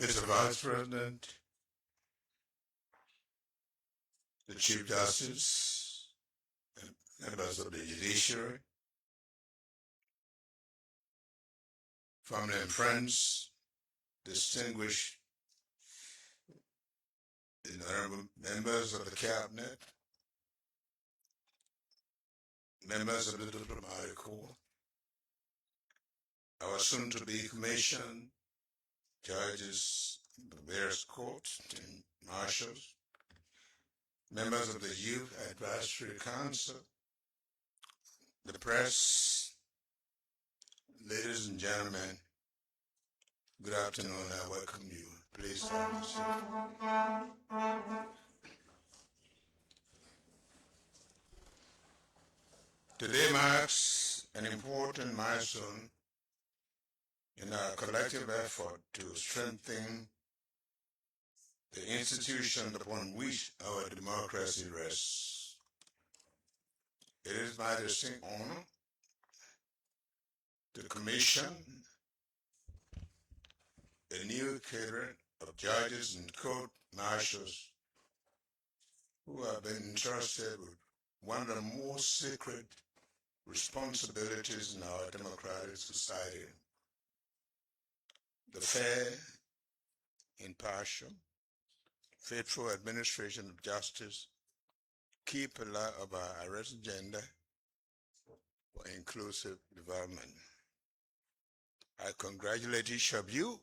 Mr. Vice President, the Chief Justice, and members of the Judiciary, family and friends, distinguished members of the Cabinet, members of the Diplomatic Corps, our soon-to-be commission, judges in the various courts and marshals, members of the Youth Advisory Council, the press, ladies and gentlemen, good afternoon. I welcome you. Please have a seat. Today marks an important milestone in our collective effort to strengthen the institution upon which our democracy rests. It is my distinct honor to commission a new cadre of judges and court marshals who have been entrusted with one of the most sacred responsibilities in our democratic society: the fair, impartial, faithful administration of justice, key pillar of our arrest agenda for inclusive development. I congratulate each of you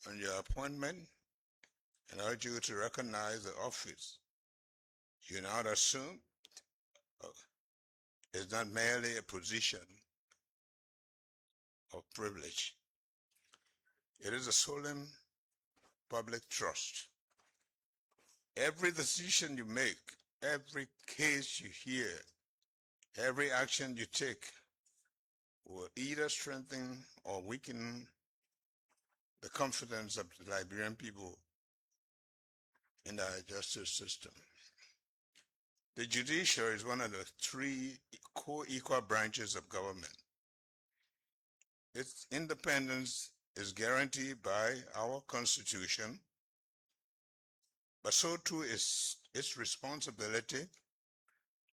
on your appointment and urge you to recognize the office you now assume is not merely a position of privilege. It is a solemn public trust. Every decision you make, every case you hear, every action you take will either strengthen or weaken the confidence of the Liberian people in our justice system. The judiciary is one of the three co-equal branches of government. Its independence is guaranteed by our Constitution, but so too is its responsibility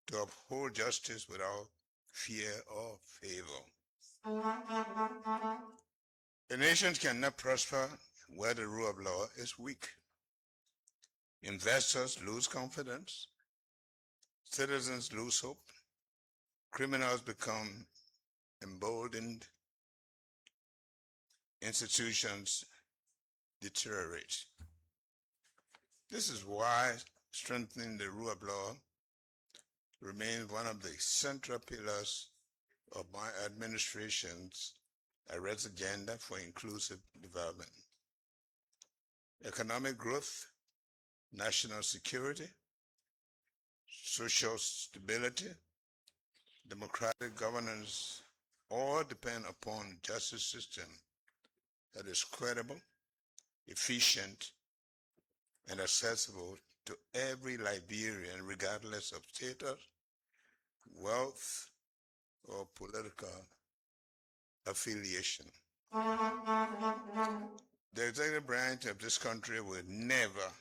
to uphold justice without fear or favor. A nation cannot prosper where the rule of law is weak. Investors lose confidence, citizens lose hope, criminals become emboldened, institutions deteriorate. This is why strengthening the rule of law remains one of the central pillars of my administration's arrest agenda for inclusive development. Economic growth, national security, social stability, democratic governance all depend upon a justice system that is credible, efficient, and accessible to every Liberian, regardless of status, wealth, or political affiliation. The executive branch of this country will never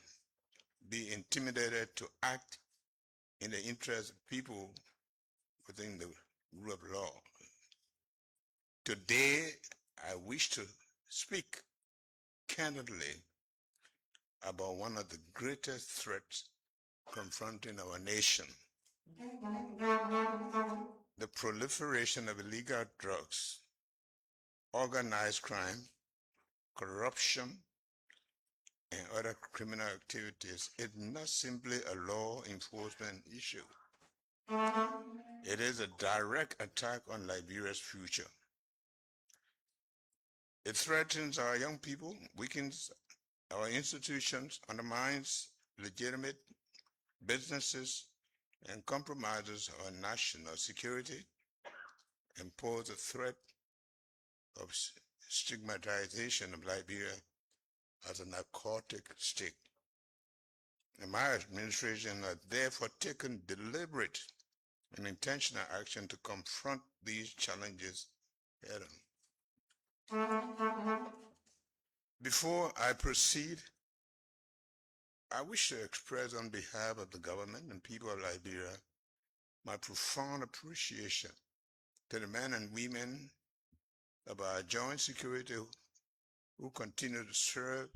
be intimidated to act in the interest of people within the rule of law. Today, I wish to speak candidly about one of the greatest threats confronting our nation: the proliferation of illegal drugs, organized crime, corruption, and other criminal activities. It's not simply a law enforcement issue. It is a direct attack on Liberia's future. It threatens our young people, weakens our institutions, undermines legitimate businesses, and compromises our national security, and poses a threat of stigmatization of Liberia as a narcotic state. And my administration has therefore taken deliberate and intentional action to confront these challenges head on. Before I proceed, I wish to express on behalf of the government and people of Liberia my profound appreciation to the men and women of our joint security who continue to serve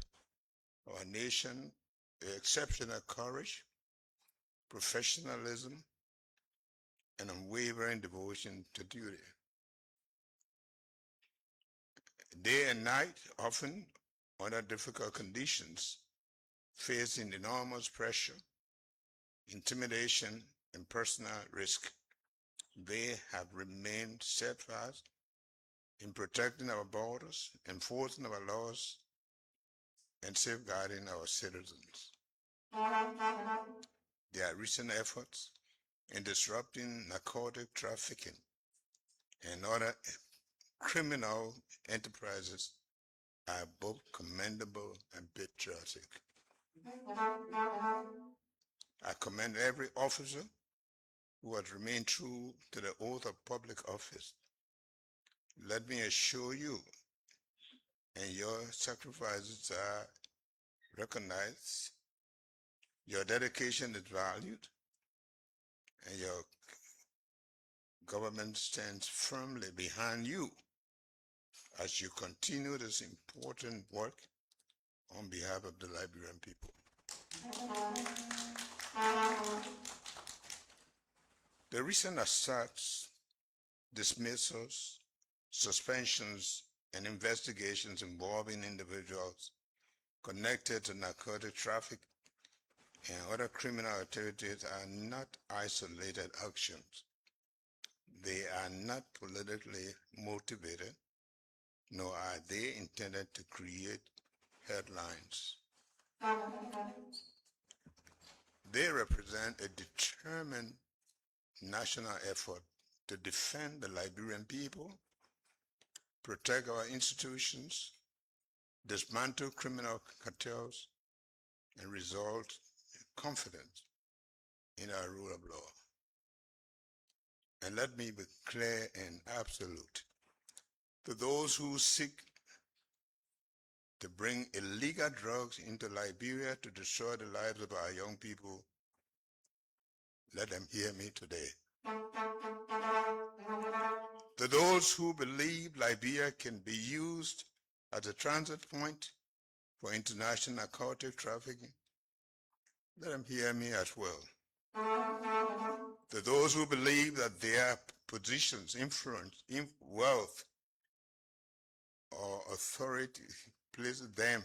our nation with exceptional courage, professionalism, and unwavering devotion to duty. Day and night, often under difficult conditions, facing enormous pressure, intimidation, and personal risk, they have remained steadfast in protecting our borders, enforcing our laws, and safeguarding our citizens. Their recent efforts in disrupting narcotic trafficking and other criminal enterprises are both commendable and patriotic. I commend every officer who has remained true to the oath of public office. Let me assure you, and your sacrifices are recognized, your dedication is valued, and your government stands firmly behind you as you continue this important work on behalf of the Liberian people. The recent assaults, dismissals, suspensions, and investigations involving individuals connected to narcotic traffic and other criminal activities are not isolated actions. They are not politically motivated, nor are they intended to create headlines. They represent a determined national effort to defend the Liberian people, protect our institutions, dismantle criminal cartels, and result in confidence in our rule of law. And let me be clear and absolute. To those who seek to bring illegal drugs into Liberia to destroy the lives of our young people, let them hear me today. To those who believe Liberia can be used as a transit point for international narcotic trafficking, let them hear me as well. To those who believe that their positions, influence, wealth, or authority places them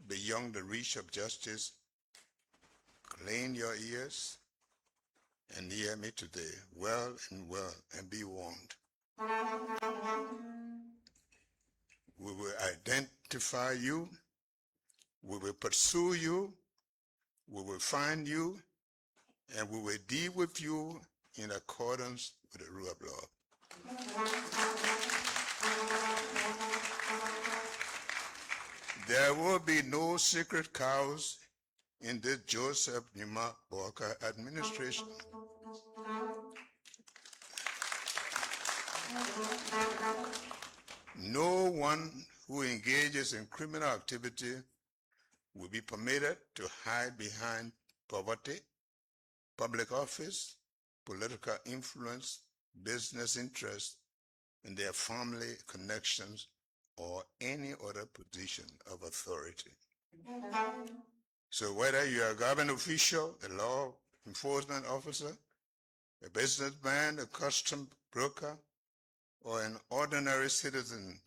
beyond the reach of justice, clean your ears and hear me today, well, and be warned. We will identify you, we will pursue you, we will find you, and we will deal with you in accordance with the rule of law. There will be no secret cows in this Joseph Numa Walker administration. No one who engages in criminal activity will be permitted to hide behind poverty, public office, political influence, business interests, and their family connections, or any other position of authority. So whether you are a government official, a law enforcement officer, a businessman, a custom broker, or an ordinary citizen,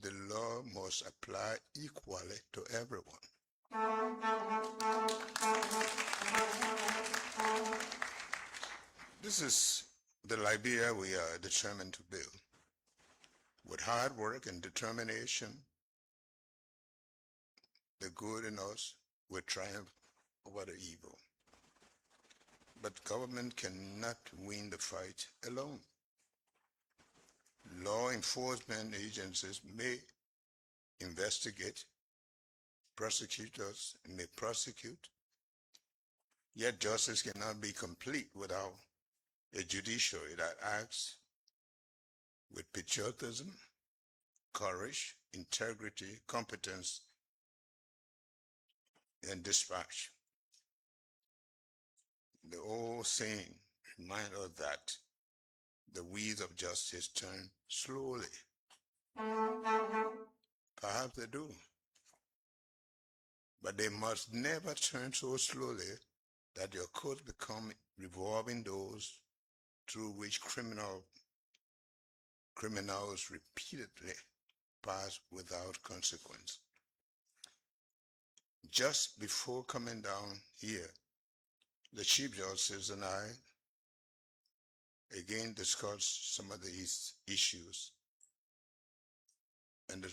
the law must apply equally to everyone. This is the Liberia we are determined to build. With hard work and determination, the good in us will triumph over the evil. But government cannot win the fight alone. Law enforcement agencies may investigate, prosecutors may prosecute, yet justice cannot be complete without a judiciary that acts with patriotism, courage, integrity, competence, and dispatch. The old saying reminds us that the wheels of justice turn slowly. Perhaps they do, but they must never turn so slowly that your courts become revolving doors through which criminals repeatedly pass without consequence. Just before coming down here, the Chief Justice and I again discussed some of these issues and the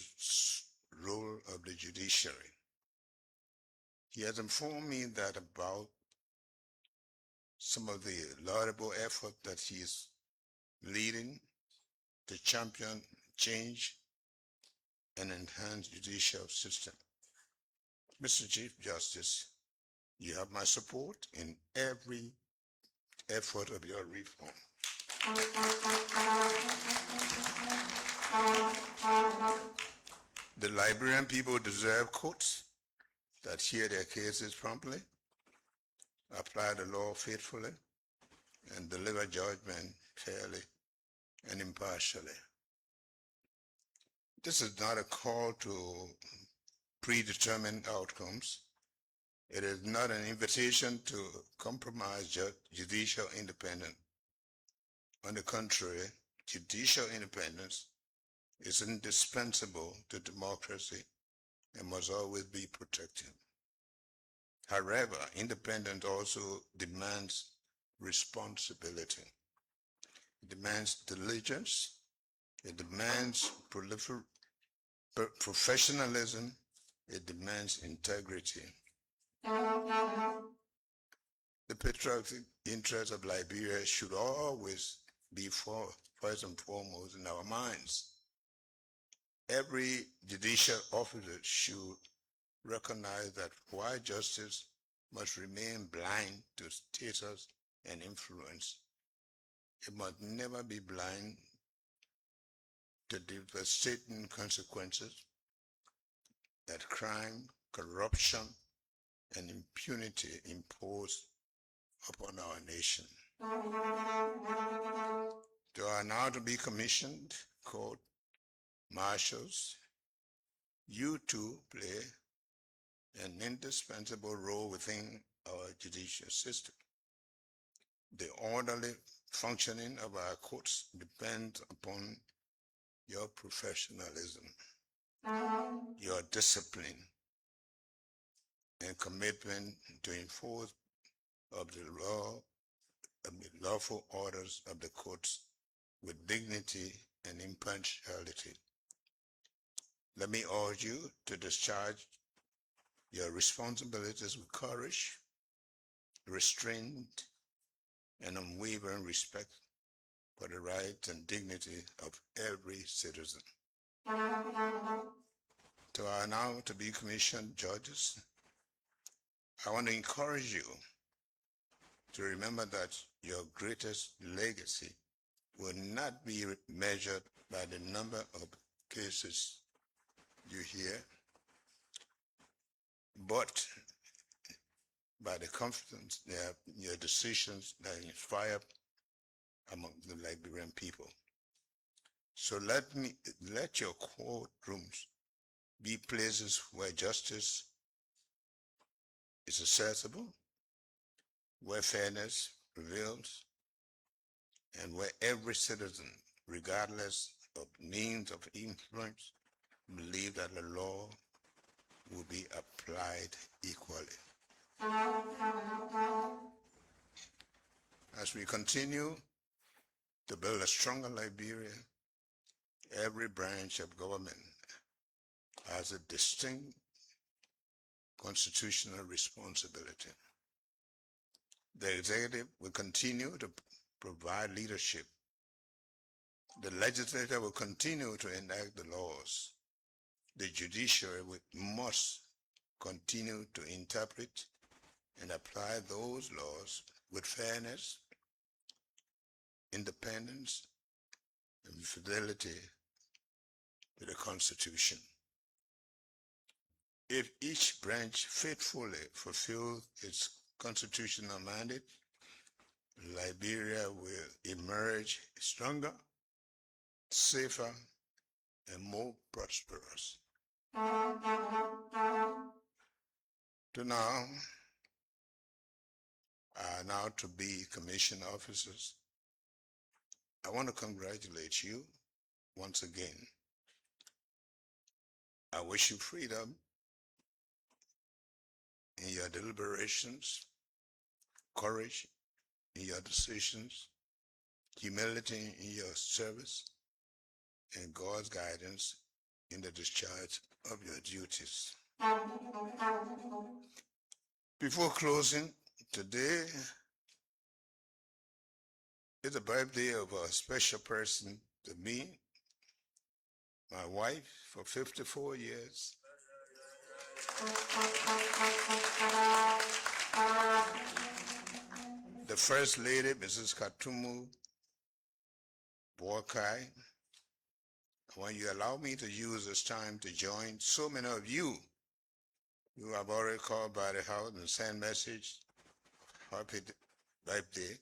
role of the judiciary. He has informed me that about some of the laudable effort that he is leading to champion change and enhance judicial system. Mr. Chief Justice, you have my support in every effort of your reform. The Liberian people deserve courts that hear their cases promptly, apply the law faithfully, and deliver judgment fairly and impartially. This is not a call to predetermined outcomes. It is not an invitation to compromise judicial independence. On the contrary, judicial independence is indispensable to democracy and must always be protected. However, independence also demands responsibility. It demands diligence. It demands professionalism. It demands integrity. The patriotic interests of Liberia should always be first and foremost in our minds. Every judicial officer should recognize that while justice must remain blind to status and influence, it must never be blind to devastating consequences that crime, corruption, and impunity impose upon our nation. To our now to be commissioned court marshals, you too play an indispensable role within our judicial system. The orderly functioning of our courts depends upon your professionalism, your discipline, and commitment to enforce of the law, of the lawful orders of the courts with dignity and impartiality. Let me urge you to discharge your responsibilities with courage, restraint, and unwavering respect for the rights and dignity of every citizen. To our now to be commissioned judges, I want to encourage you to remember that your greatest legacy will not be measured by the number of cases you hear, but by the confidence that your decisions that inspire among the Liberian people. So let your courtrooms be places where justice is accessible, where fairness prevails, and where every citizen, regardless of means of influence, believe that the law will be applied equally. As we continue to build a stronger Liberia, every branch of government has a distinct constitutional responsibility. The executive will continue to provide leadership. The legislature will continue to enact the laws. The judiciary must continue to interpret and apply those laws with fairness, independence, and fidelity to the Constitution. if each branch faithfully fulfills its constitutional mandate, Liberia will emerge stronger, safer, and more prosperous. To now to be commission officers, I want to congratulate you once again. I wish you freedom in your deliberations, courage in your decisions, humility in your service, and God's guidance in the discharge of your duties. Before closing, today is the birthday of a special person to me, my wife, for 54 years. The First Lady, Mrs. Katumu Boakai. When you allow me to use this time to join so many of you who have already called by the house and sent message, happy birthday,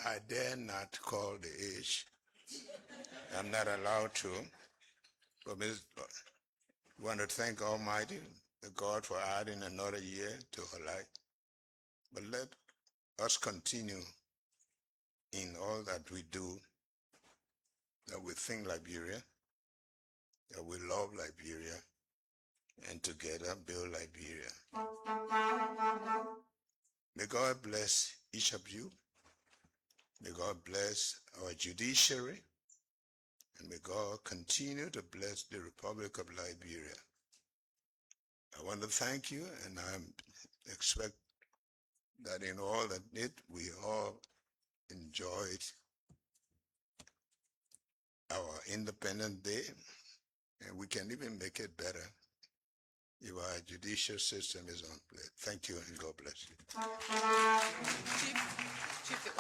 I dare not call the age. I'm not allowed to. But I want to thank Almighty God for adding another year to her life. But let us continue in all that we do, that we think Liberia, that we love Liberia, and together build Liberia. May God bless each of you. May God bless our judiciary, and may God continue to bless the Republic of Liberia. I want to thank you, and I expect that in all that we all enjoyed our Independence Day, and we can even make it better if our judicial system is on play. Thank you, and God bless you. Chief,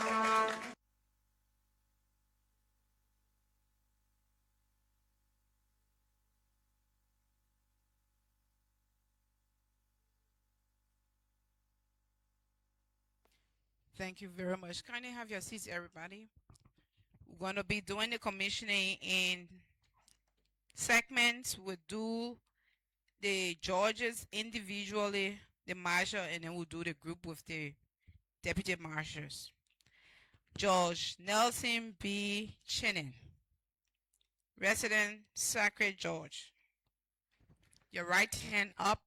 Thank you very much. Kindly have your seats, everybody. We're going to be doing the commissioning in segments. We'll do the judges individually, the marshal, and then we'll do the group with the deputy marshals. Judge Nelson B. Chinen, resident Sacred George. Your right hand up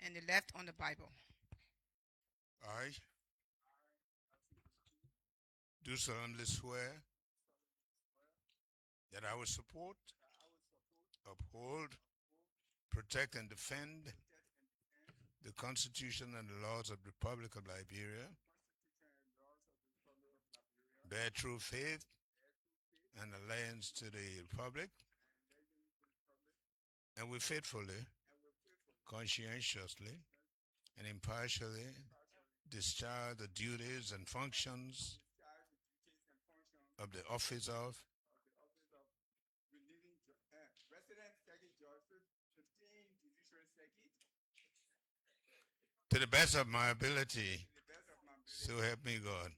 and the left on the Bible. I do solemnly swear that I will support, uphold, protect, and defend the Constitution and the laws of the Republic of Liberia, bear true faith and allegiance to the Republic, and will faithfully, conscientiously, and impartially discharge the duties and functions of the office of to the best of my ability. So help me God.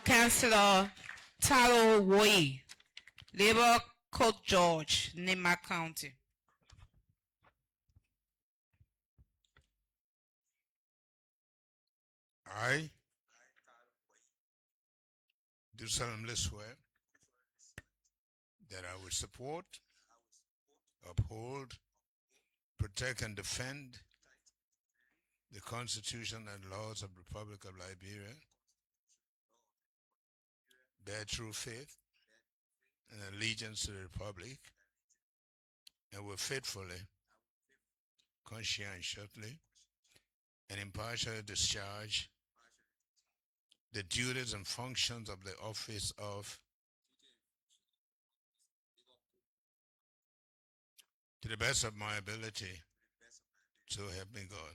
Councillor Taro Woyi, Labor Court George, Nema County. I do solemnly swear that I will support, uphold, protect, and defend the Constitution and laws of the Republic of Liberia, bear true faith and allegiance to the Republic, and will faithfully, conscientiously, and impartially discharge the duties and functions of the office of, to the best of my ability, so help me God.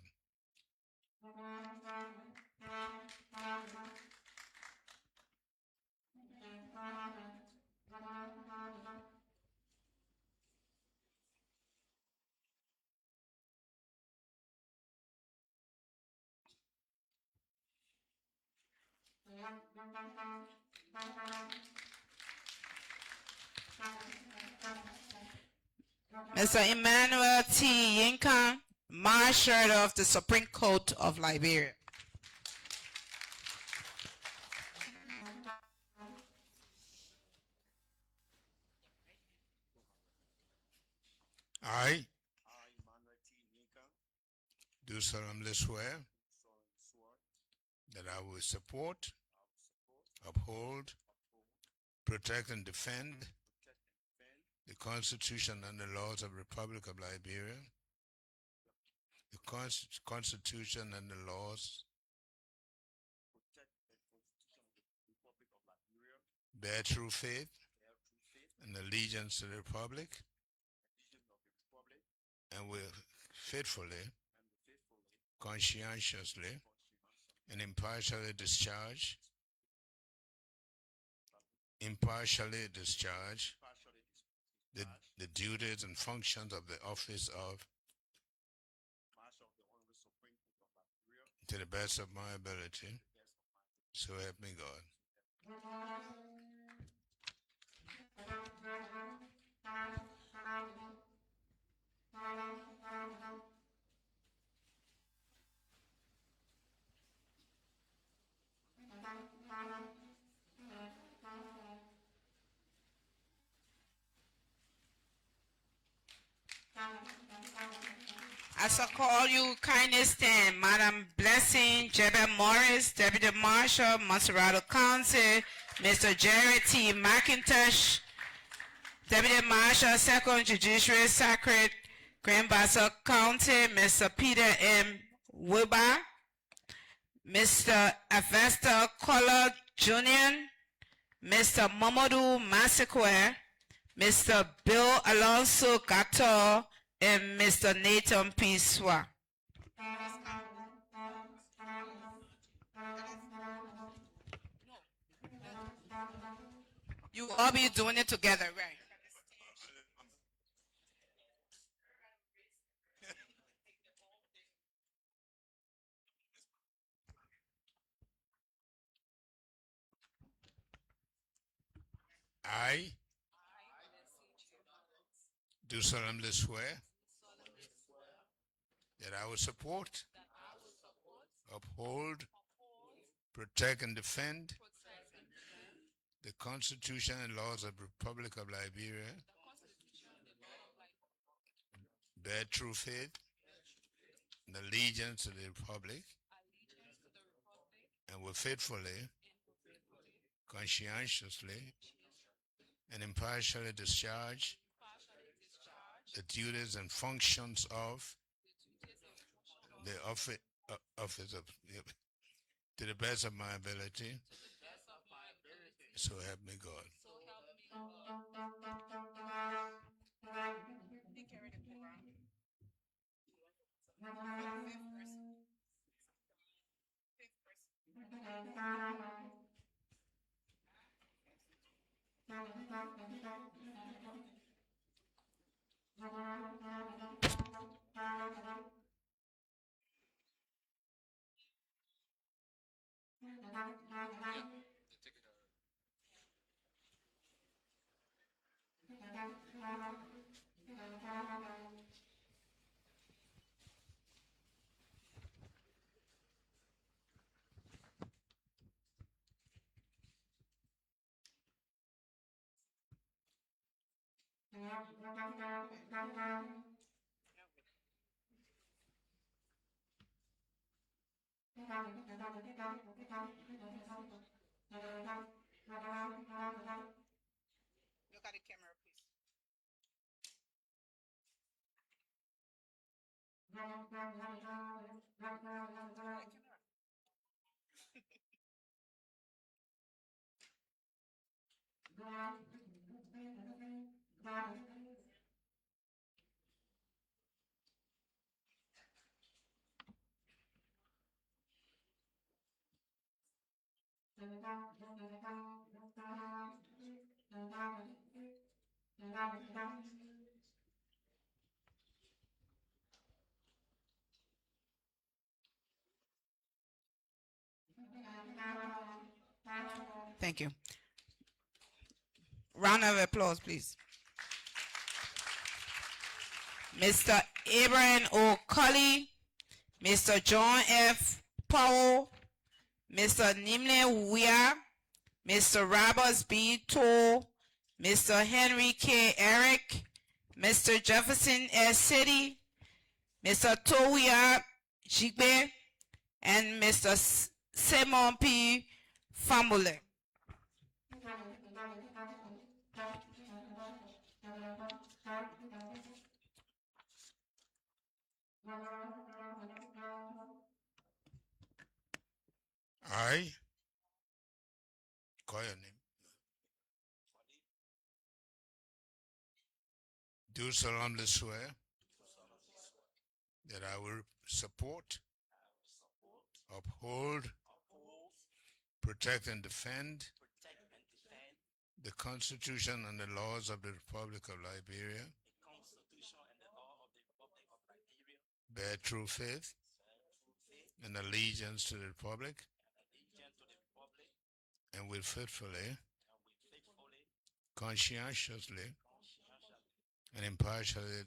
Mr. Emmanuel T. Yinka, Marshal of the Supreme Court of Liberia. I do solemnly swear that I will support, uphold, protect, and defend the Constitution and the laws of the Republic of Liberia, the Constitution and the laws, bear true faith and allegiance to the Republic, and will faithfully, conscientiously, and impartially discharge the duties and functions of the office of, to the best of my ability, so help me God. As I call you, kindly stand. Madam Blessing Jebel Morris, Deputy Marshal, Montserrado County. Mr. Jerry T. McIntosh, Deputy Marshal, 2nd Judiciary Circuit, Grand Bassa County. Mr. Peter M. Weber, Mr. Avesta Collar Jr., Mr. Mamadou Masekwe, Mr. Bill Alonso Gato, and Mr. Nathan P. Swa. You will all be doing it together, right? I do solemnly swear that I will support, uphold, protect, and defend the Constitution and laws of the Republic of Liberia, bear true faith and allegiance to the Republic, and will faithfully, conscientiously, and impartially discharge the duties and functions of the office of, to the best of my ability, so help me God. Look at the camera, please. Thank you. Round of applause, please. Mr. Abraham O. Cully, Mr. John F. Powell, Mr. Nimle Weir, Mr. Roberts B. Toll, Mr. Henry K. Eric, Mr. Jefferson S. City, Mr. Towia Jigbe, and Mr. Simon P. Famule. I call your name. Do solemnly swear that I will support, uphold, protect, and defend the Constitution and the laws of the Republic of Liberia, bear true faith and allegiance to the Republic, and will faithfully, conscientiously, and impartially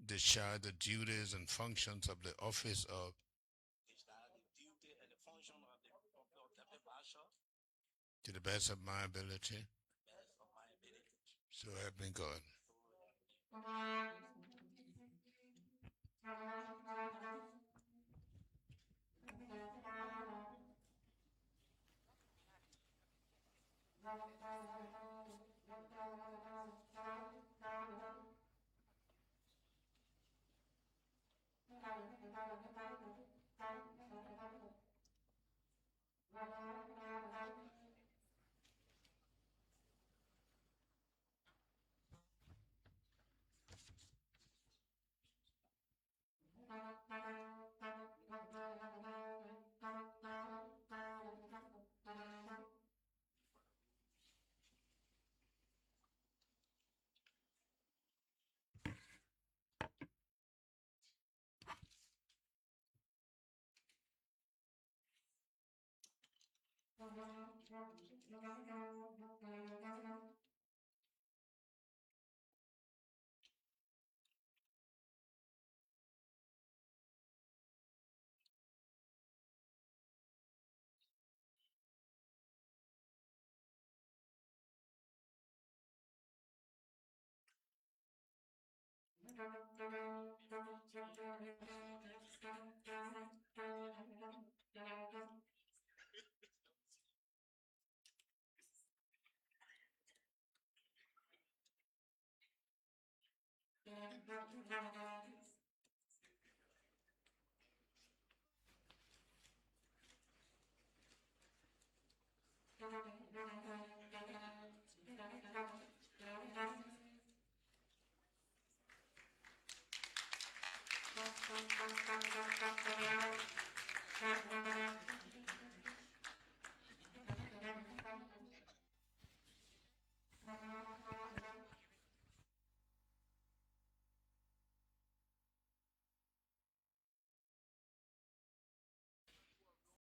discharge the duties and functions of the office of to the best of my ability. So help me God.